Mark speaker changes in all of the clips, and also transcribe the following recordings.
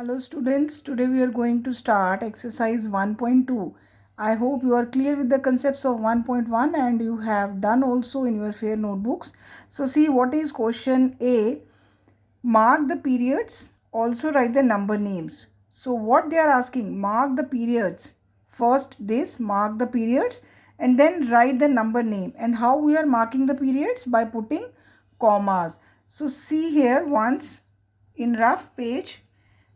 Speaker 1: Hello students, today we are going to start exercise 1.2. I hope you are clear with the concepts of 1.1 and you have done also in your fair notebooks. So see what is question A. Mark the periods, also write the number names. So what they are asking, mark the periods. First this, mark the periods and then write the number name. And how we are marking the periods? By putting commas. So see here once in rough page.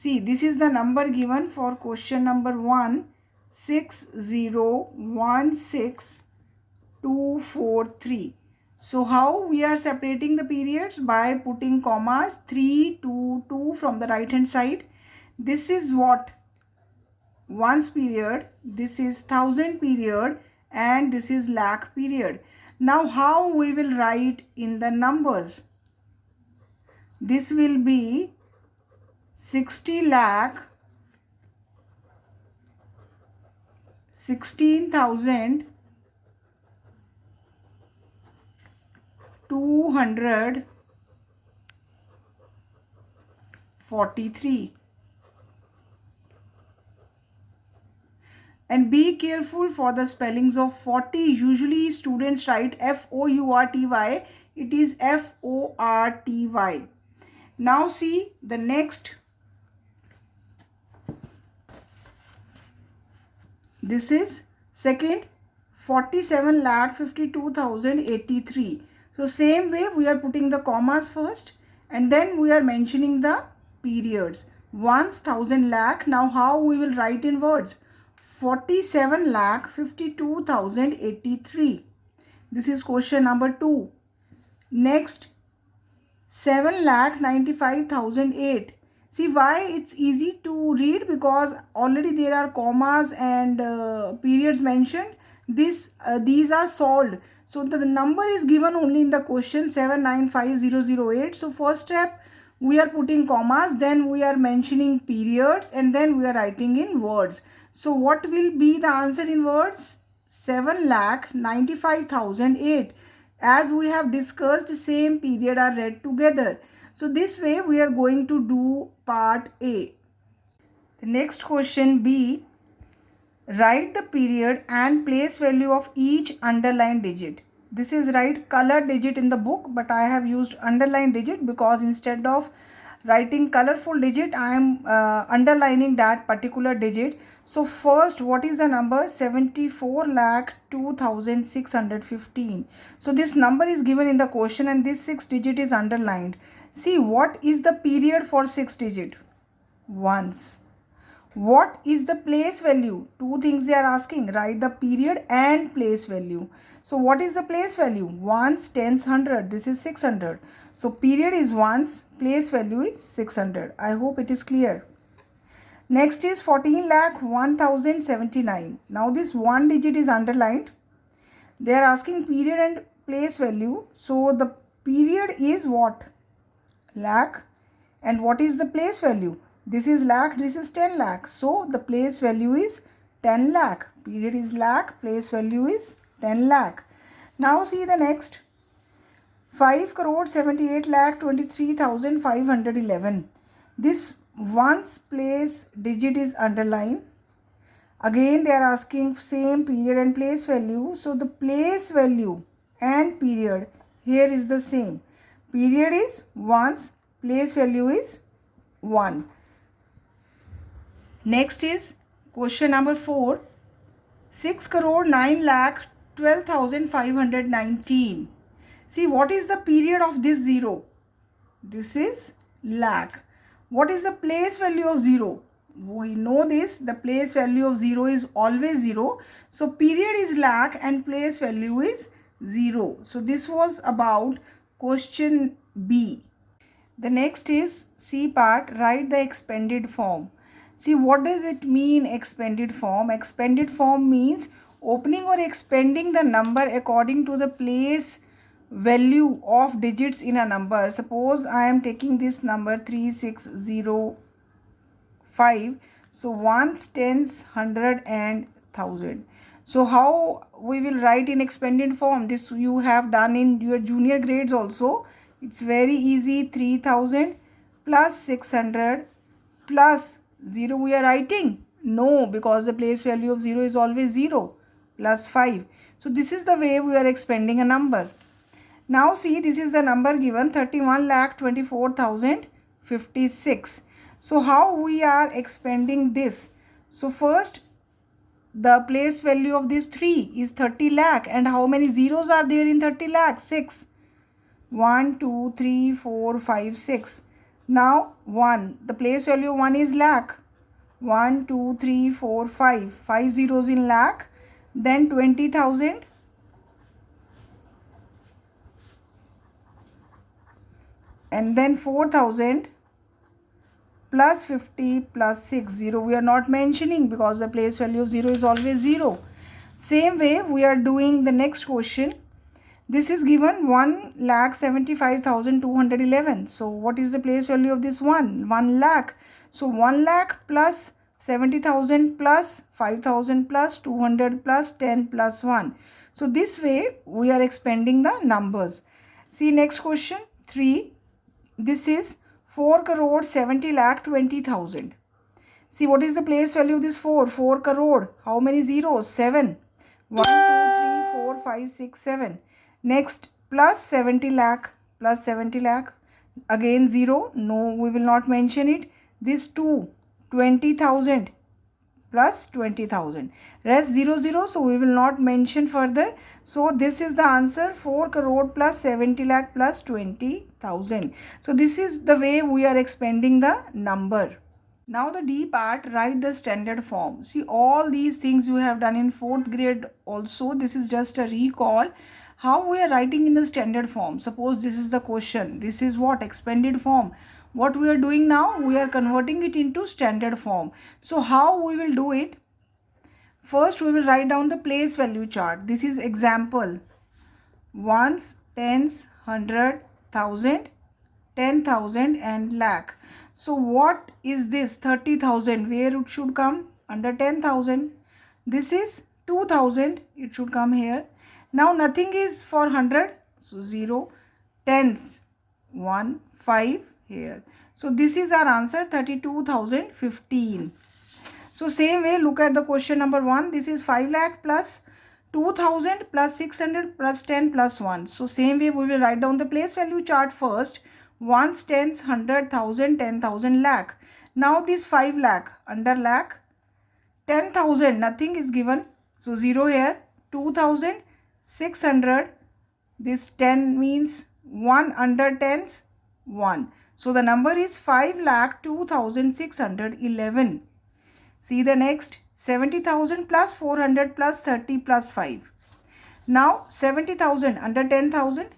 Speaker 1: See, this is the number given for question number 1, 6016243. So how we are separating the periods? By putting commas 3, 2, 2 from the right hand side. This is what? One's period, this is thousand period, and this is lakh period. Now how we will write in the numbers? This will be 60 lakh, 16,243. And be careful for the spellings of 40. Usually students write F-O-U-R-T-Y. It is F-O-R-T-Y. Now see the next. This is second, 47,52,083. So same way we are putting the commas first and then we are mentioning the periods. Once 1000 lakh. Now how we will write in words? 47,52,083. This is question number 2. Next, 7,95,008. See why it's easy to read? Because already there are commas and periods mentioned. These are solved. So the number is given only in the question 795,008. So first step, we are putting commas, then we are mentioning periods, and then we are writing in words. So what will be the answer in words? 7,95,008. As we have discussed, same period are read together. So this way we are going to do part A. The next question B. Write the period and place value of each underlined digit. This is right color digit in the book, but I have used underlined digit because instead of writing colorful digit, I am underlining that particular digit. So first, what is the number? 74,02,615. So this number is given in the question and this 6 digit is underlined. See, what is the period for 6 digit? Once. What is the place value? Two things they are asking. Write the period and place value. So what is the place value? Ones, tens, 100. This is 600. So period is ones, place value is 600. I hope it is clear. Next is 14,01,079. Now this one digit is underlined. They are asking period and place value. So the period is what? Lakh. And what is the place value? This is lakh, this is 10 lakh. So the place value is 10 lakh. Period is lakh, place value is 10 lakh. Now see the next. 5,78,23,511. This ones place digit is underlined. Again they are asking same period and place value. So the place value and period here is the same. Period is ones, place value is 1. Next is question number 4. 6,09,12,519. See what is the period of this 0? This is lakh. What is the place value of 0? We know this, the place value of 0 is always 0. So period is lakh and place value is 0. So this was about question B. The next is C part, write the expanded form. See what does it mean expanded form? Expanded form means opening or expanding the number according to the place value of digits in a number. Suppose I am taking this number 3605. So ones, tens, 100 and 1000. So how we will write in expanded form? This you have done in your junior grades also. It's very easy. 3000 plus 600 plus 0 we are writing? No, because the place value of 0 is always 0 plus 5. So this is the way we are expanding a number. Now see, this is the number given 31,24,056. So how we are expanding this? So first, the place value of this 3 is 30 lakh, and how many zeros are there in 30 lakh? 6. 1, 2, 3, 4, 5, 6. Now 1, the place value 1 is lakh. 1, 2, 3, 4, 5. 5 zeros in lakh. Then 20,000. And then 4,000 plus 50 plus 6. 0 we are not mentioning because the place value of 0 is always 0. Same way we are doing the next question. This is given 1,75,211. So what is the place value of this 1? 1 lakh. So 1 lakh plus 70,000 plus 5,000 plus 200 plus 10 plus 1. So this way we are expanding the numbers. See next question 3. This is 4 crore 70 lakh 20,000. See what is the place value of this 4? 4 crore. How many zeros? 7. 1, 2, 3, 4, 5, 6, 7. Next plus 70 lakh plus 70 lakh. Again 0. No, we will not mention it. This 2. 20,000 plus 20,000. Rest 0, 0. So we will not mention further. So this is the answer 4 crore plus 70 lakh plus 20,000. So this is the way we are expanding the number. Now the D part, write the standard form. See all these things you have done in 4th grade also. This is just a recall. How we are writing in the standard form. Suppose this is the question. This is what? Expanded form. What we are doing now? We are converting it into standard form. So how we will do it? First we will write down the place value chart. This is example. Ones, tens, 100, 1,000, 10,000 and lakh. So what is this 30,000? Where it should come? Under 10,000. This is 2,000. It should come here. Now nothing is for 100. So 0. Tens. 1, 5 here. So this is our answer 32,015. So same way look at the question number 1. This is 5 lakh plus 2,000 plus 600 plus 10 plus 1. So same way we will write down the place value chart first. Ones, tens, 100, 1,000, 10,000 lakh. Now this 5 lakh under lakh. 10,000 nothing is given. So 0 here. 2,000, 600. This 10 means 1 under tens 1. So the number is 5,02,611. See the next 70,000 plus 400 plus 30 plus 5. Now 70,000 under 10,000.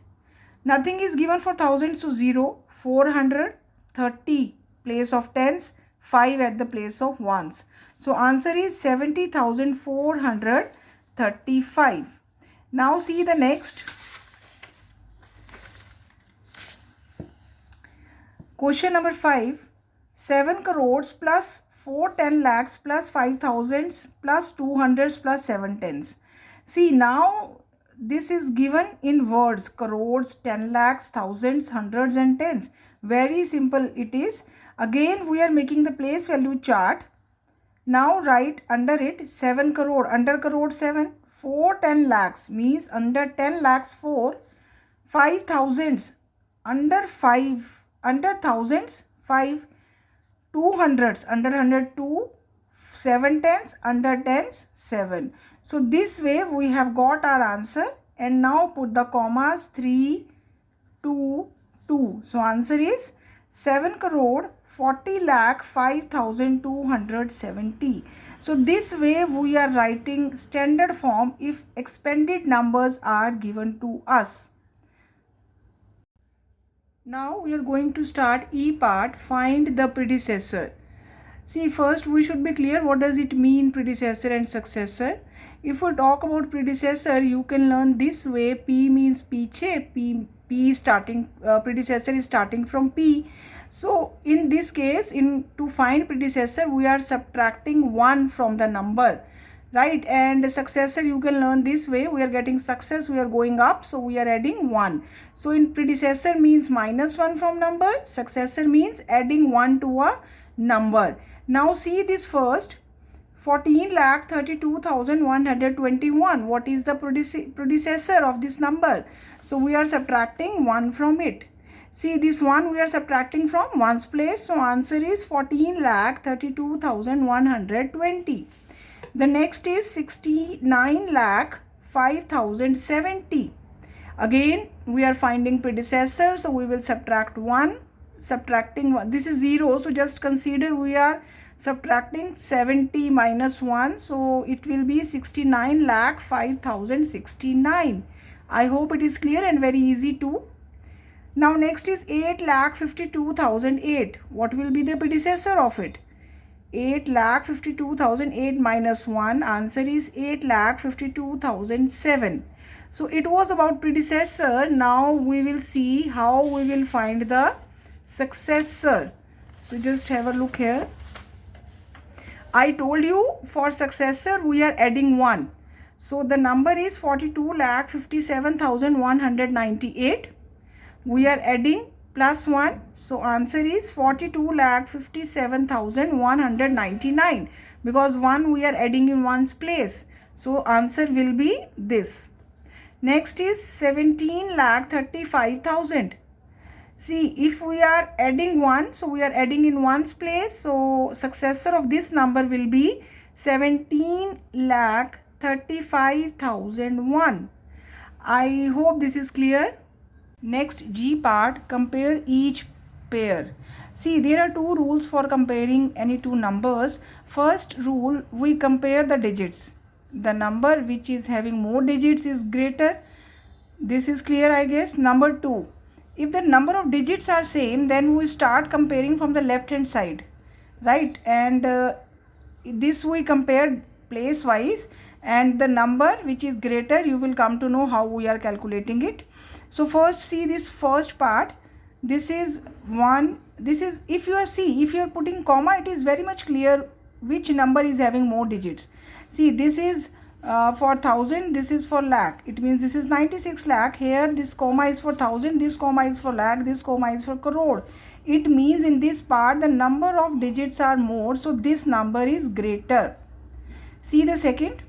Speaker 1: Nothing is given for 1,000. So 0. 400, 30 place of tens, 5 at the place of ones. So answer is 70,435. Now see the next. Question number 5. 7 crores plus 4 10 lakhs plus 5,000s plus 200s plus 7 tens. See now this is given in words. Crores, 10 lakhs, thousands, hundreds and tens. Very simple it is. Again we are making the place value chart. Now write under it 7 crore. Under crore 7. 4 10 lakhs means under 10 lakhs 4. 5 thousands under 5. Under thousands 5. 200s under 100 2. 7 tens under tens 7. So this way we have got our answer, and now put the commas 3, 2, 2. So answer is 7 crore 40 lakh 5,270. So this way we are writing standard form if expanded numbers are given to us. Now we are going to start E part, find the predecessor. See, first we should be clear what does it mean predecessor and successor. If we talk about predecessor, you can learn this way. P means piche. P starting predecessor is starting from P. So in this case, to find predecessor, we are subtracting 1 from the number, right? And successor you can learn this way. We are getting success, we are going up, so we are adding 1. So in predecessor means -1 from number. Successor means adding 1 to a number. Now see this first, 14,32,121. What is the predecessor of this number? So we are subtracting 1 from it. See, this 1 we are subtracting from 1's place. So answer is 14,32,120. The next is 69,05,070. Again, we are finding predecessor. So we will subtract 1. Subtracting 1. This is 0. So just consider we are subtracting 70 minus 1. So it will be 69,05,069. I hope it is clear and very easy too. Now next is 8,52,008. What will be the predecessor of it? 8,52,008 minus 1. Answer is 8,52,007. So it was about predecessor. Now we will see how we will find the successor. So just have a look here. I told you for successor we are adding 1. So the number is 42,57,198. We are adding plus 1. So answer is 42,57,199, because 1 we are adding in 1's place. So answer will be this. Next is 17,35,000. See, if we are adding 1, so we are adding in 1's place. So successor of this number will be 17,35,001. I hope this is clear. Next, G part, compare each pair. See, there are two rules for comparing any two numbers. First rule, we compare the digits. The number which is having more digits is greater. This is clear, I guess. Number 2, if the number of digits are same, then we start comparing from the left hand side, right? And this we compare place wise, and the number which is greater, you will come to know how we are calculating it. So first see this first part. This is 1. This is, if you are putting comma, it is very much clear which number is having more digits. See, this is for 1000, this is for lakh. It means this is 96 lakh. Here this comma is for 1000, this comma is for lakh, this comma is for crore. It means in this part the number of digits are more, so this number is greater. See the second.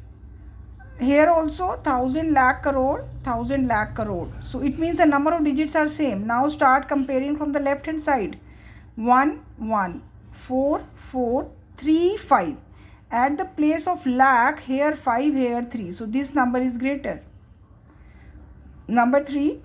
Speaker 1: Here also 1000 lakh crore, 1000 lakh crore. So it means the number of digits are same. Now start comparing from the left hand side. 1, 1, 4, 4, 3, 5. At the place of lakh, here 5, here 3. So this number is greater. Number 3.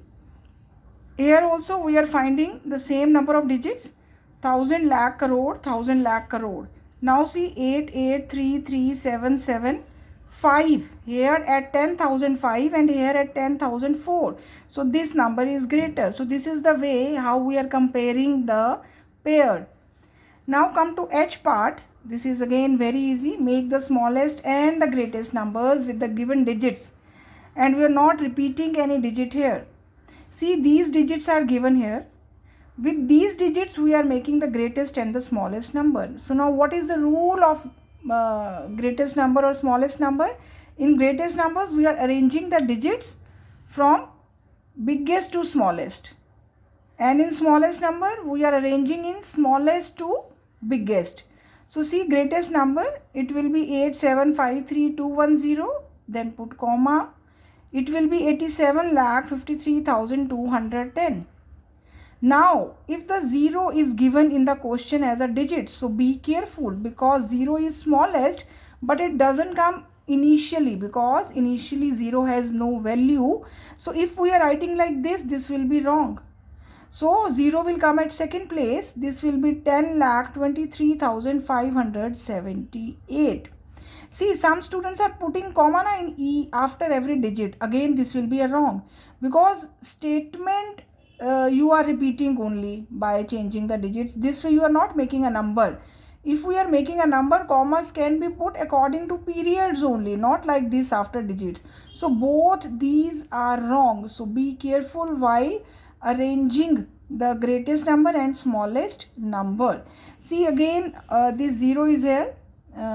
Speaker 1: Here also we are finding the same number of digits. 1000 lakh crore, 1000 lakh crore. Now see 8, 8, 3, 3, 7, 7. 5 here at 10,005 and here at 10,004. So this number is greater. So this is the way how we are comparing the pair. Now come to H part. This is again very easy. Make the smallest and the greatest numbers with the given digits. And we are not repeating any digit here. See, these digits are given here. With these digits we are making the greatest and the smallest number. So now what is the rule of greatest number or smallest number? In greatest numbers we are arranging the digits from biggest to smallest, and in smallest number we are arranging in smallest to biggest. So see, greatest number, it will be 8753210, then put comma, it will be 87,53,210. Now, if the 0 is given in the question as a digit, so be careful, because 0 is smallest, but it doesn't come initially, because initially 0 has no value. So if we are writing like this, this will be wrong. So 0 will come at second place. This will be 10,23,578. See, some students are putting comma in E after every digit. Again, this will be a wrong, because statement you are repeating only by changing the digits. This way you are not making a number. If we are making a number, commas can be put according to periods only, not like this after digits. So both these are wrong. So be careful while arranging the greatest number and smallest number. See, again this 0 is here.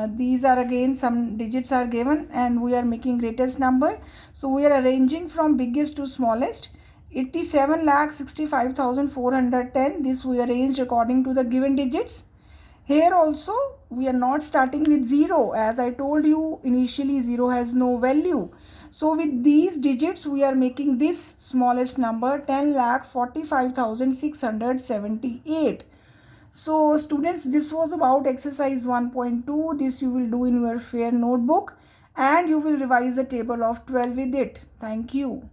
Speaker 1: These are again some digits are given and we are making greatest number. So we are arranging from biggest to smallest. 87,65,410. This we arranged according to the given digits. Here also we are not starting with 0. As I told you initially, 0 has no value. So with these digits we are making this smallest number 10,45,678. So students, this was about exercise 1.2. This you will do in your fair notebook and you will revise the table of 12 with it. Thank you.